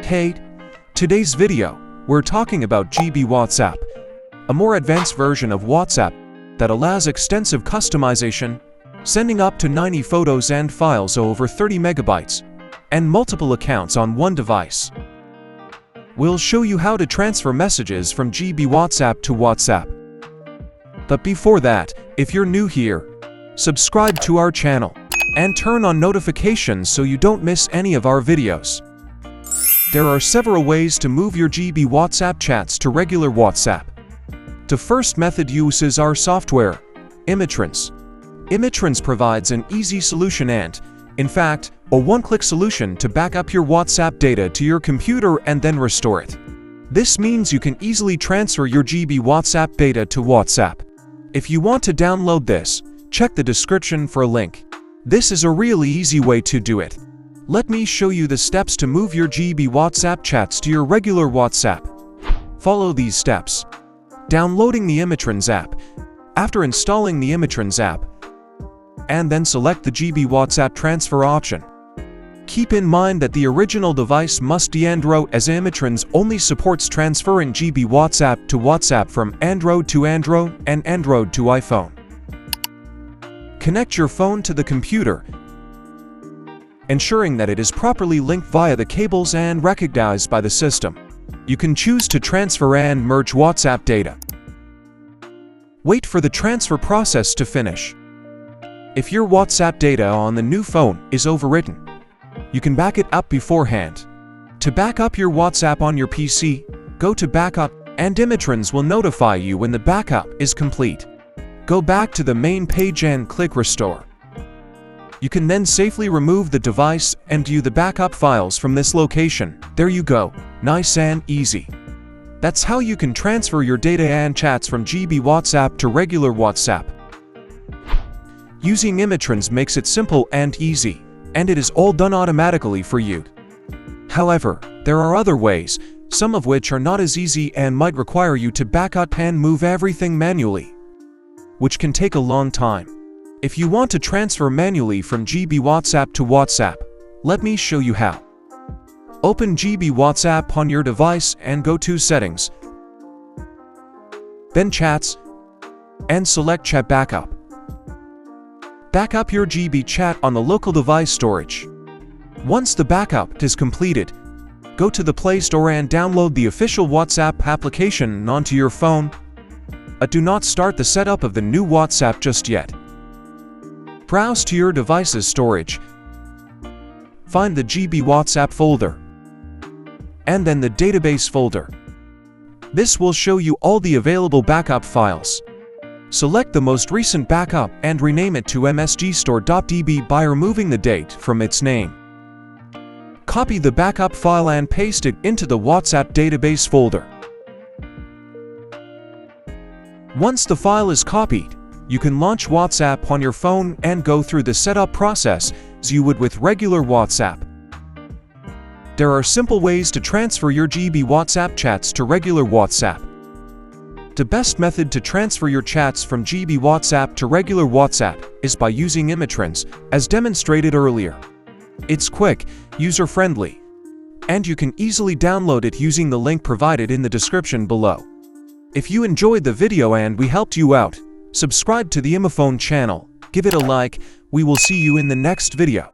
Hey, today's video, we're talking about GB WhatsApp, a more advanced version of WhatsApp that allows extensive customization, sending up to 90 photos and files over 30 megabytes, and multiple accounts on one device. We'll show you how to transfer messages from GB WhatsApp to WhatsApp. But before that, if you're new here, subscribe to our channel and turn on notifications so you don't miss any of our videos. There are several ways to move your GB WhatsApp chats to regular WhatsApp. The first method uses our software, iMyTrans. iMyTrans provides an easy solution and, in fact, a one-click solution to back up your WhatsApp data to your computer and then restore it. This means you can easily transfer your GB WhatsApp data to WhatsApp. If you want to download this, check the description for a link. This is a really easy way to do it. Let me show you the steps to move your GB WhatsApp chats to your regular WhatsApp. Follow these steps. Downloading the iMyTrans app. After installing the iMyTrans app, and then select the GB WhatsApp transfer option. Keep in mind that the original device must be Android, as iMyTrans only supports transferring GB WhatsApp to WhatsApp from Android to Android and Android to iPhone. Connect your phone to the computer, ensuring that it is properly linked via the cables and recognized by the system. You can choose to transfer and merge WhatsApp data. Wait for the transfer process to finish. If your WhatsApp data on the new phone is overwritten, you can back it up beforehand. To back up your WhatsApp on your PC, go to Backup, and iMyTrans will notify you when the backup is complete. Go back to the main page and click Restore. You can then safely remove the device and view the backup files from this location. There you go, nice and easy. That's how you can transfer your data and chats from GB WhatsApp to regular WhatsApp. Using iMyTrans makes it simple and easy, and it is all done automatically for you. However, there are other ways, some of which are not as easy and might require you to back up and move everything manually, which can take a long time. If you want to transfer manually from GB WhatsApp to WhatsApp, let me show you how. Open GB WhatsApp on your device and go to Settings, then Chats, and select Chat Backup. Back up your GB chat on the local device storage. Once the backup is completed, go to the Play Store and download the official WhatsApp application onto your phone. Do not start the setup of the new WhatsApp just yet. Browse to your device's storage. Find the GB WhatsApp folder, and then the database folder. This will show you all the available backup files. Select the most recent backup and rename it to msgstore.db by removing the date from its name. Copy the backup file and paste it into the WhatsApp database folder. Once the file is copied, you can launch WhatsApp on your phone and go through the setup process as you would with regular WhatsApp. There are simple ways to transfer your GB WhatsApp chats to regular WhatsApp. The best method to transfer your chats from GB WhatsApp to regular WhatsApp is by using iMyTrans, as demonstrated earlier. It's quick, user-friendly, and you can easily download it using the link provided in the description below. If you enjoyed the video and we helped you out, subscribe to the iMyPhone channel, give it a like. We will see you in the next video.